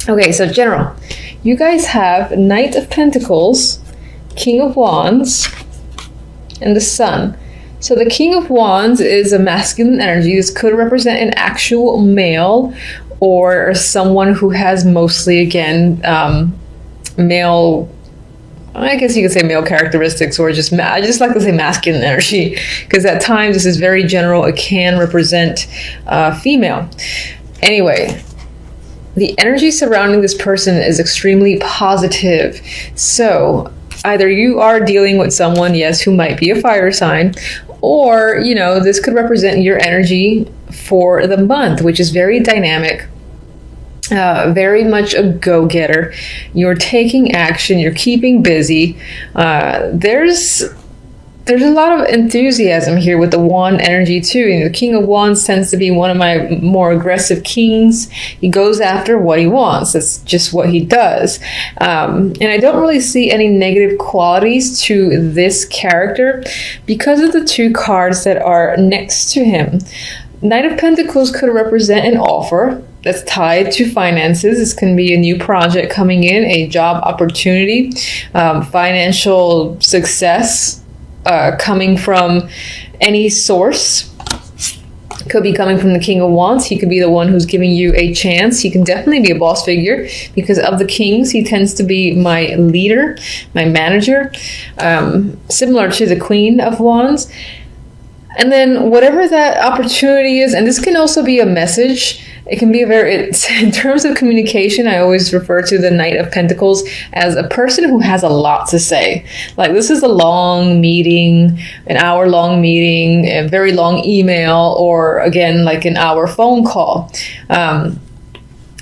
Okay, so general. You guys have Knight of Pentacles, King of Wands, and the Sun. So the King of Wands is a masculine energy. This could represent an actual male or someone who has mostly, again, male, I guess you could say male characteristics, or just, I just like to say masculine energy, because at times this is very general. It can represent female. Anyway, the energy surrounding this person is extremely positive. So either you are dealing with someone, yes, who might be a fire sign, or, you know, this could represent your energy for the month, which is very dynamic, very much a go-getter. You're taking action, you're keeping busy. There's a lot of enthusiasm here with the Wand energy too. You know, the King of Wands tends to be one of my more aggressive kings. He goes after what he wants. That's just what he does. And I don't really see any negative qualities to this character because of the two cards that are next to him. Knight of Pentacles could represent an offer that's tied to finances. This can be a new project coming in, a job opportunity, financial success, coming from any source. Could be coming from the King of Wands. He could be the one who's giving you a chance. He can definitely be a boss figure because of the kings. He tends to be my leader, my manager, similar to the Queen of Wands. And then whatever that opportunity is, and this can also be a message. It can be in terms of communication, I always refer to the Knight of Pentacles as a person who has a lot to say. Like, this is a long meeting, an hour-long meeting, a very long email, or again, like an hour phone call.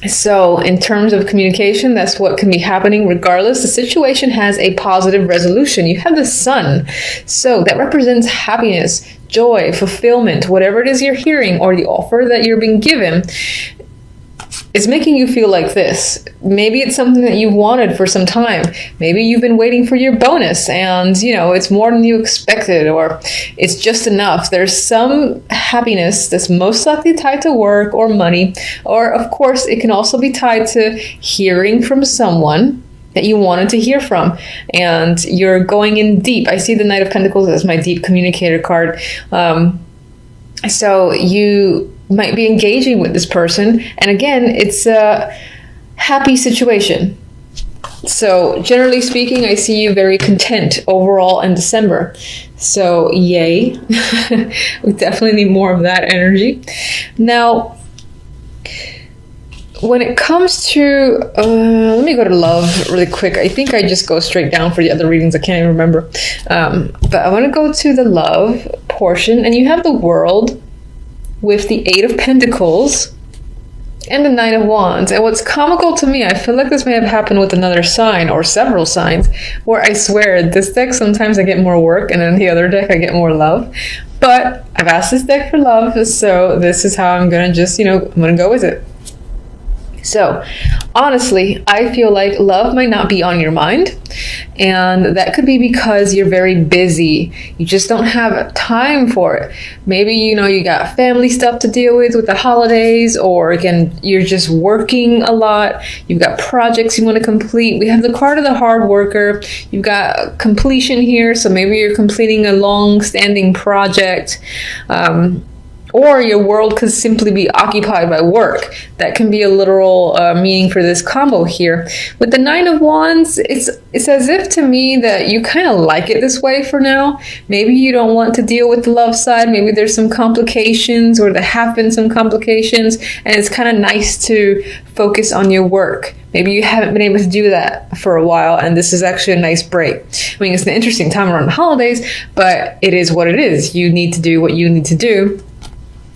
So in terms of communication, that's what can be happening regardless. The situation has a positive resolution. You have the Sun. So that represents happiness, joy, fulfillment, whatever it is you're hearing or the offer that you're being given. It's making you feel like this. Maybe it's something that you wanted for some time. Maybe you've been waiting for your bonus and, you know, it's more than you expected, or it's just enough. There's some happiness that's most likely tied to work or money, or of course, it can also be tied to hearing from someone that you wanted to hear from, and you're going in deep. I see the Knight of Pentacles as my deep communicator card. So you might be engaging with this person, and again, it's a happy situation. So generally speaking, I see you very content overall in December. So yay. We definitely need more of that energy. Now, when it comes to, let me go to love really quick. I think I just go straight down for the other readings. I can't even remember. But I want to go to the love portion, and you have the World with the Eight of Pentacles and the Nine of Wands. And what's comical to me, I feel like this may have happened with another sign or several signs, where I swear this deck, sometimes I get more work, and then the other deck I get more love. But I've asked this deck for love, so this is how I'm gonna just, I'm gonna go with it. So honestly, I feel like love might not be on your mind, and that could be because you're very busy. You just don't have time for it. Maybe, you got family stuff to deal with the holidays, or again, you're just working a lot. You've got projects you want to complete. We have the card of the hard worker. You've got completion here, so maybe you're completing a long-standing project. Or your world could simply be occupied by work. That can be a literal meaning for this combo here. With the Nine of Wands, it's as if to me that you kind of like it this way for now. Maybe you don't want to deal with the love side. Maybe there's some complications, or there have been some complications, and it's kind of nice to focus on your work. Maybe you haven't been able to do that for a while, and this is actually a nice break. I mean, it's an interesting time around the holidays, but it is what it is. You need to do what you need to do.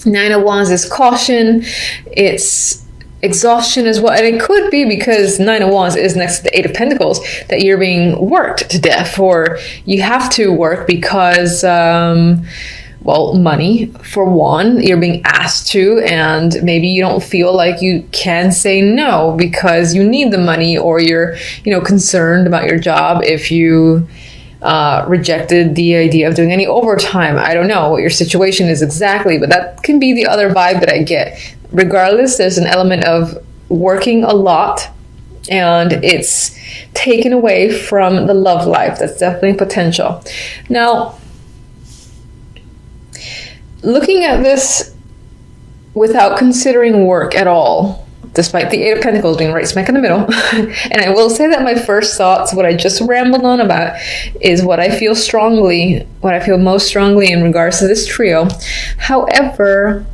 Nine of Wands is caution, it's exhaustion as well, and it could be because Nine of Wands is next to the Eight of Pentacles that you're being worked to death, or you have to work because, money for one, you're being asked to, and maybe you don't feel like you can say no because you need the money, or you're, concerned about your job if you rejected the idea of doing any overtime. I don't know what your situation is exactly, but that can be the other vibe that I get. Regardless, there's an element of working a lot and it's taken away from the love life. That's definitely potential. Now, looking at this without considering work at all, despite the Eight of Pentacles being right smack in the middle, and I will say that my first thoughts, what I just rambled on about, is what I feel most strongly in regards to this trio. However,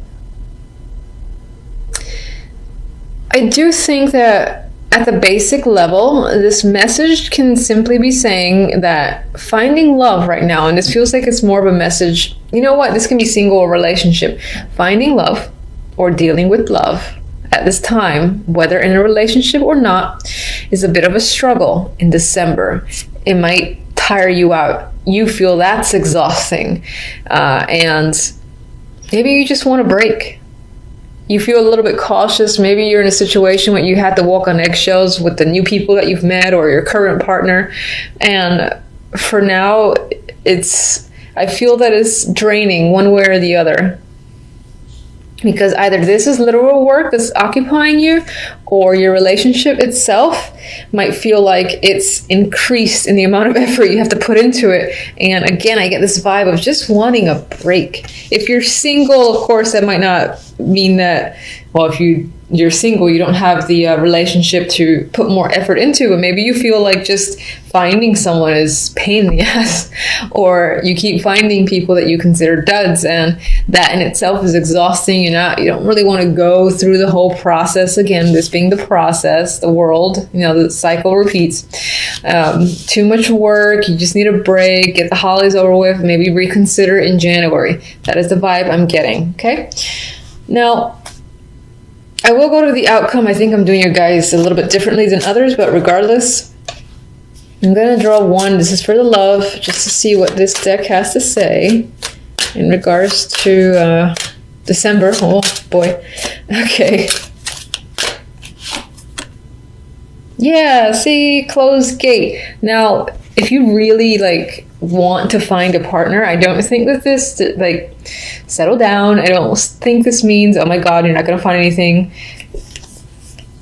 I do think that at the basic level, this message can simply be saying that finding love right now, and this feels like it's more of a message, you know what, this can be single or relationship. Finding love or dealing with love at this time, whether in a relationship or not, is a bit of a struggle in December. It might tire you out. You feel that's exhausting. And maybe you just want a break. You feel a little bit cautious. Maybe you're in a situation where you had to walk on eggshells with the new people that you've met or your current partner. And for now, I feel that it's draining one way or the other. Because either this is literal work that's occupying you, or your relationship itself might feel like it's increased in the amount of effort you have to put into it. And again, I get this vibe of just wanting a break. If you're single, of course, that might not mean that, well, if you're single, you don't have the relationship to put more effort into, but maybe you feel like just finding someone is pain in the ass, or you keep finding people that you consider duds, and that in itself is exhausting. You don't really want to go through the whole process again, this being the process, the world, the cycle repeats. Too much work, you just need a break, get the holidays over with, maybe reconsider in January. That is the vibe I'm getting, okay? Now, I will go to the outcome. I think I'm doing you guys a little bit differently than others, but regardless, I'm going to draw one. This is for the love, just to see what this deck has to say in regards to December. Oh, boy. Okay. Yeah, see, closed gate. Now, if you really, want to find a partner, I don't think that this, settle down. I don't think this means, oh my God, you're not going to find anything.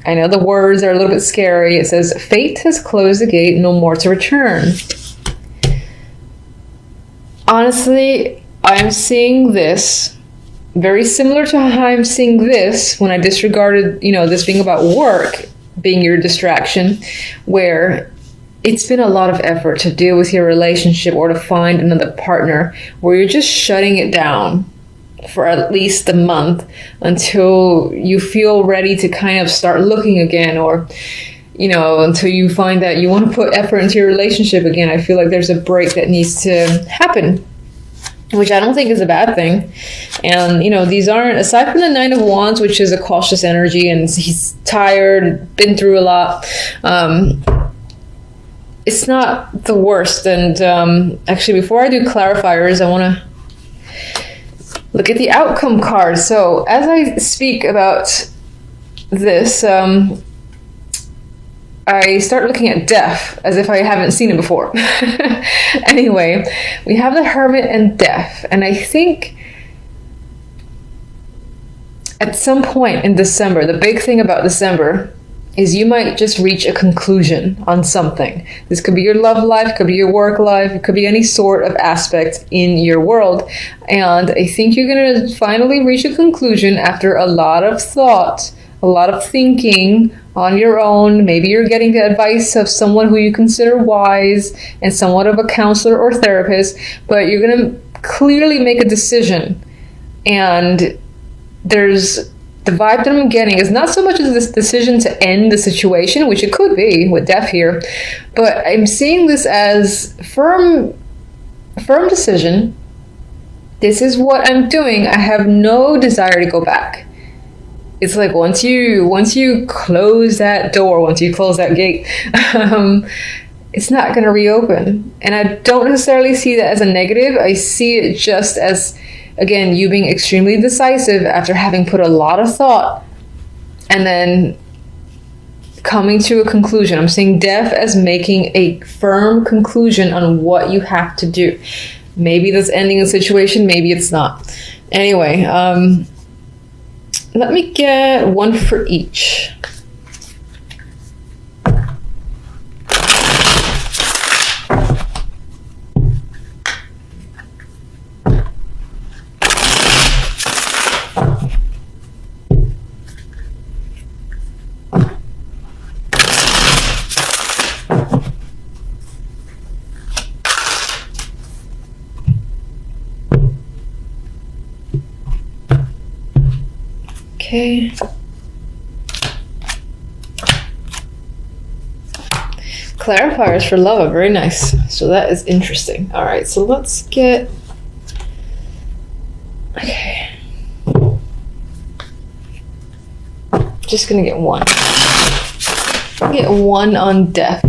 I know the words are a little bit scary. It says, fate has closed the gate, no more to return. Honestly, I'm seeing this very similar to how I'm seeing this when I disregarded, this being about work being your distraction, where it's been a lot of effort to deal with your relationship or to find another partner, where you're just shutting it down for at least a month until you feel ready to kind of start looking again, or until you find that you want to put effort into your relationship again. I feel like there's a break that needs to happen, which I don't think is a bad thing. And these aren't, aside from the Nine of Wands, which is a cautious energy and he's tired, been through a lot, it's not the worst. And actually, before I do clarifiers, I want to look at the outcome card. So as I speak about this, I start looking at death as if I haven't seen it before. Anyway, we have the Hermit and death. And I think at some point in December, the big thing about December is you might just reach a conclusion on something. This could be your love life, could be your work life, it could be any sort of aspect in your world. And I think you're going to finally reach a conclusion after a lot of thought, a lot of thinking on your own. Maybe you're getting the advice of someone who you consider wise and somewhat of a counselor or therapist, but you're going to clearly make a decision. And the vibe that I'm getting is not so much as this decision to end the situation, which it could be with death here, but I'm seeing this as firm decision. This is what I'm doing. I have no desire to go back. It's like once you close that door, once you close that gate, it's not going to reopen. And I don't necessarily see that as a negative. I see it just as, again, you being extremely decisive after having put a lot of thought and then coming to a conclusion. I'm seeing death as making a firm conclusion on what you have to do. Maybe that's ending a situation, maybe it's not. Anyway, let me get one for each. Okay. Clarifiers for love are very nice. So that is interesting. All right, so let's get... Okay. Just gonna get one. Get one on death.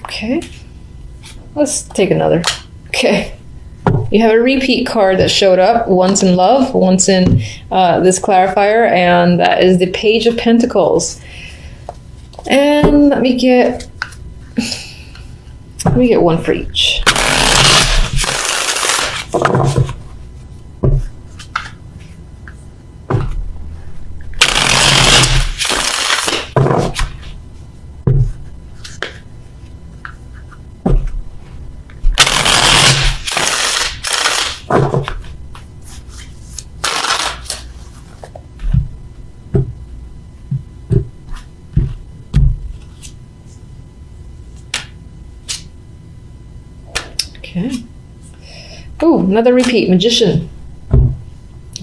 Okay. Let's take another. Okay. You have a repeat card that showed up, once in love, once in this clarifier, and that is the Page of Pentacles. And let me get one for each. Okay. Oh, another repeat, Magician.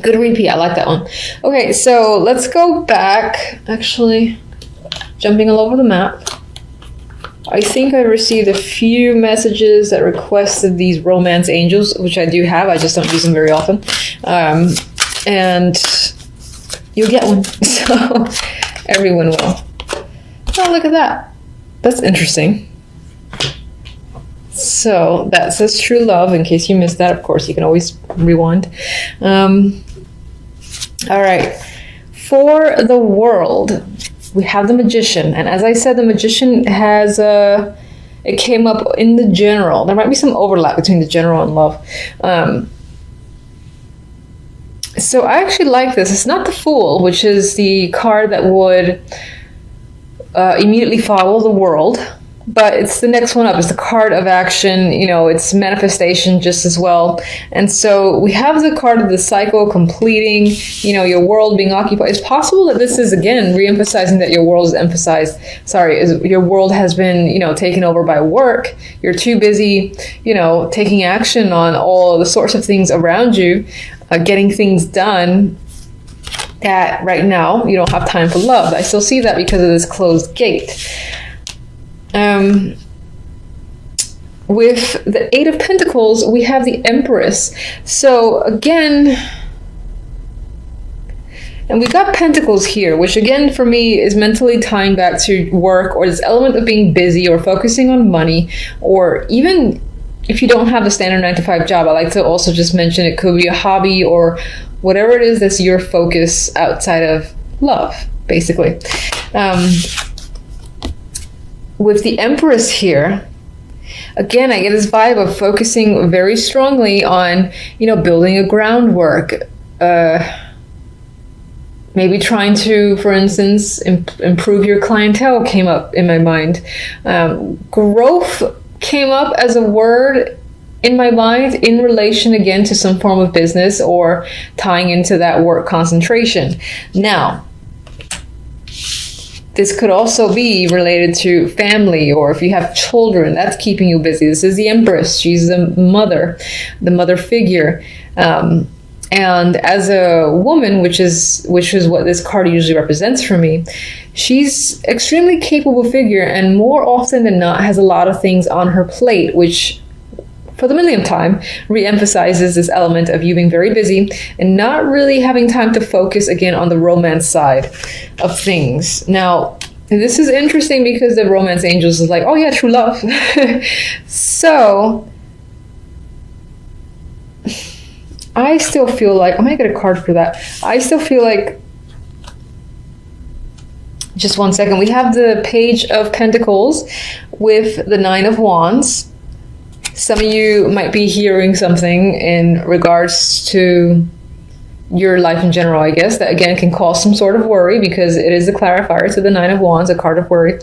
Good repeat, I like that one. Okay, so let's go back. Actually, jumping all over the map. I think I received a few messages that requested these romance angels, which I do have. I just don't use them very often. And you'll get one. So everyone will. Oh, look at that. That's interesting. So that says true love. In case you missed that, of course, you can always rewind. All right. For the world, we have the Magician. And as I said, the Magician has it came up in the general. There might be some overlap between the general and love. So I actually like this. It's not the Fool, which is the card that would immediately follow the world. But it's the next one up. It's the card of action. You know, it's manifestation just as well. And so we have the card of the cycle completing, you know, your world being occupied. It's possible that this is, again, re-emphasizing that your world is emphasized. Your world has been, you know, taken over by work. You're too busy, you know, taking action on all the sorts of things around you, getting things done, that right now you don't have time for love. I still see that because of this closed gate. With the Eight of Pentacles, we have the Empress. So again, and we got Pentacles here, which again for me is mentally tying back to work, or this element of being busy or focusing on money, or even if you don't have a standard 9-to-5 job, I like to also just mention it could be a hobby or whatever it is that's your focus outside of love, basically. With the Empress here, again, I get this vibe of focusing very strongly on, you know, building a groundwork. Maybe trying to, for instance, improve your clientele came up in my mind. Growth came up as a word in my mind in relation, again, to some form of business or tying into that work concentration. Now, this could also be related to family, or if you have children, that's keeping you busy. This is the Empress. She's the mother figure. And as a woman, which is what this card usually represents for me, she's extremely capable figure, and more often than not has a lot of things on her plate, which for the millionth time re-emphasizes this element of you being very busy and not really having time to focus again on the romance side of things. Now, this is interesting because the romance angels is like, oh yeah, true love. So I still feel like, I might get a card for that. I still feel like, just one second, we have the Page of Pentacles with the Nine of Wands. Some of you might be hearing something in regards to your life in general, I guess, that again can cause some sort of worry, because it is a clarifier to the Nine of Wands, a card of worry.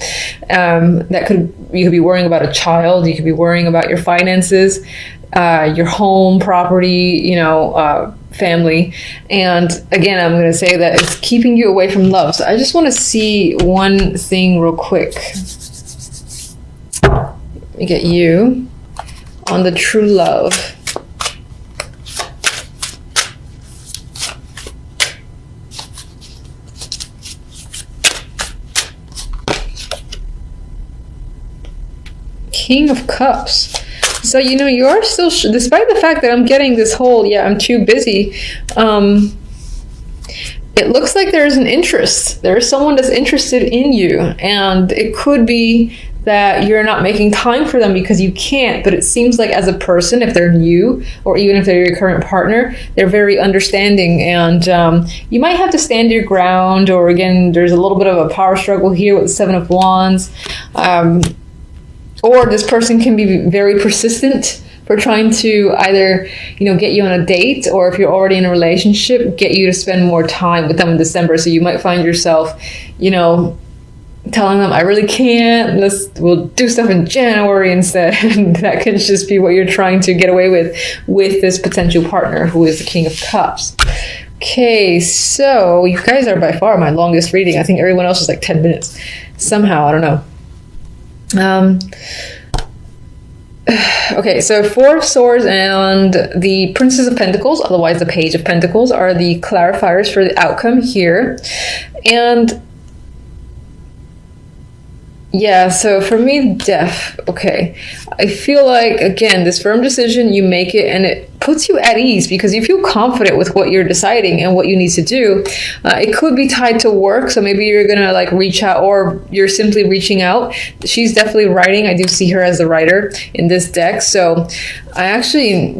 You could be worrying about a child, you could be worrying about your finances. your home, property, family. And again, I'm going to say that it's keeping you away from love. So I just want to see one thing real quick. Let me get you on the true love. King of Cups. So, you are still, despite the fact that I'm getting this whole, I'm too busy, it looks like there's an interest. There is someone that's interested in you. And it could be that you're not making time for them because you can't. But it seems like as a person, if they're new, or even if they're your current partner, they're very understanding. And you might have to stand your ground. Or again, there's a little bit of a power struggle here with the Seven of Wands. Or this person can be very persistent for trying to either, get you on a date, or if you're already in a relationship, get you to spend more time with them in December. So you might find yourself, telling them, I really can't, we'll do stuff in January instead. And that could just be what you're trying to get away with this potential partner who is the King of Cups. Okay, so you guys are by far my longest reading. I think everyone else is like 10 minutes. Somehow, I don't know. Okay, so Four of Swords and the Princess of Pentacles, otherwise the Page of Pentacles, are the clarifiers for the outcome here. And so for me, death. Okay, I feel like, again, this firm decision, you make it and it puts you at ease because you feel confident with what you're deciding and what you need to do. It could be tied to work, so maybe you're gonna reach out, or you're simply reaching out. She's definitely writing. I do see her as the writer in this deck. So I actually,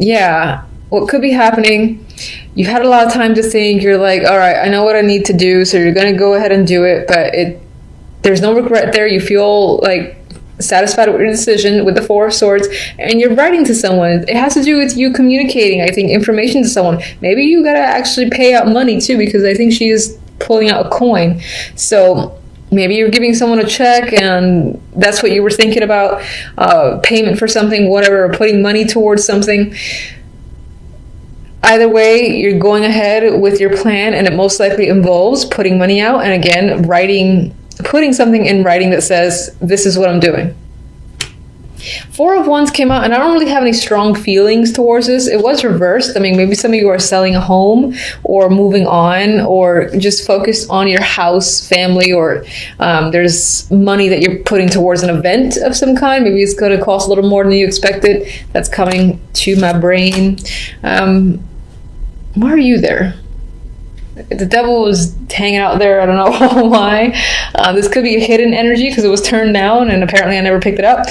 what could be happening, you had a lot of time to think. You're like, all right, I know what I need to do, so you're gonna go ahead and do it, but there's no regret there. You feel like satisfied with your decision with the Four of Swords, and you're writing to someone. It has to do with you communicating, I think, information to someone. Maybe you gotta actually pay out money too, because I think she is pulling out a coin. So maybe you're giving someone a check and that's what you were thinking about, payment for something, whatever, or putting money towards something. Either way, you're going ahead with your plan, and it most likely involves putting money out, and again, putting something in writing that says, this is what I'm doing. Four of Wands came out, and I don't really have any strong feelings towards this. It was reversed. I mean, maybe some of you are selling a home or moving on, or just focused on your house, family, or there's money that you're putting towards an event of some kind. Maybe it's going to cost a little more than you expected. That's coming to my brain. Why are you there? The devil was hanging out there. I don't know why. This could be a hidden energy because it was turned down and apparently I never picked it up.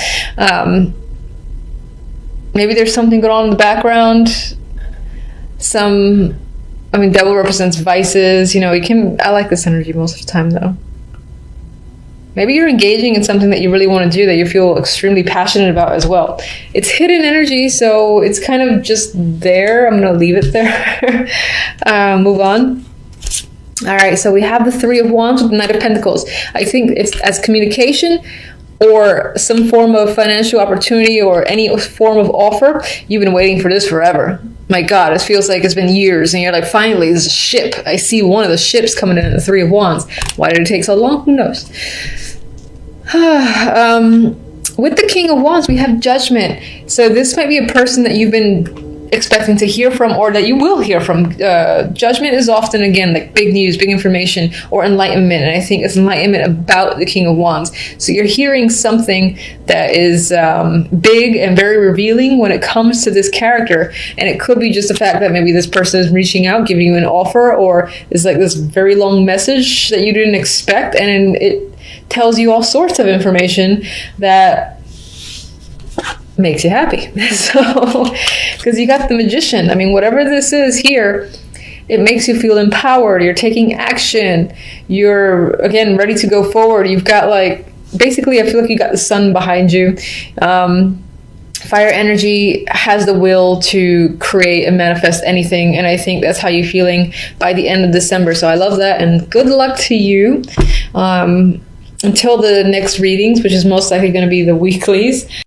Maybe there's something going on in the background. Devil represents vices. I like this energy most of the time though. Maybe you're engaging in something that you really want to do, that you feel extremely passionate about as well. It's hidden energy, so it's kind of just there. I'm going to leave it there. Move on. All right, so we have the Three of Wands with the Knight of Pentacles. I think it's as communication or some form of financial opportunity or any form of offer. You've been waiting for this forever. My God, it feels like it's been years, and you're like, finally, there's a ship. I see one of the ships coming in at the Three of Wands. Why did it take so long? Who knows? With the King of Wands, we have Judgment. So this might be a person that you've been expecting to hear from, or that you will hear from. Judgment is often, again, like big news, big information, or enlightenment, and I think it's enlightenment about the King of Wands. So you're hearing something that is big and very revealing when it comes to this character, and it could be just the fact that maybe this person is reaching out, giving you an offer, or is like this very long message that you didn't expect, and it tells you all sorts of information that makes you happy. So, because you got the Magician. I mean, whatever this is here, it makes you feel empowered. You're taking action. You're, again, ready to go forward. You've got basically, I feel like you got the sun behind you. Fire energy has the will to create and manifest anything, and I think that's how you're feeling by the end of December. So I love that, and good luck to you. Until the next readings, which is most likely going to be the weeklies.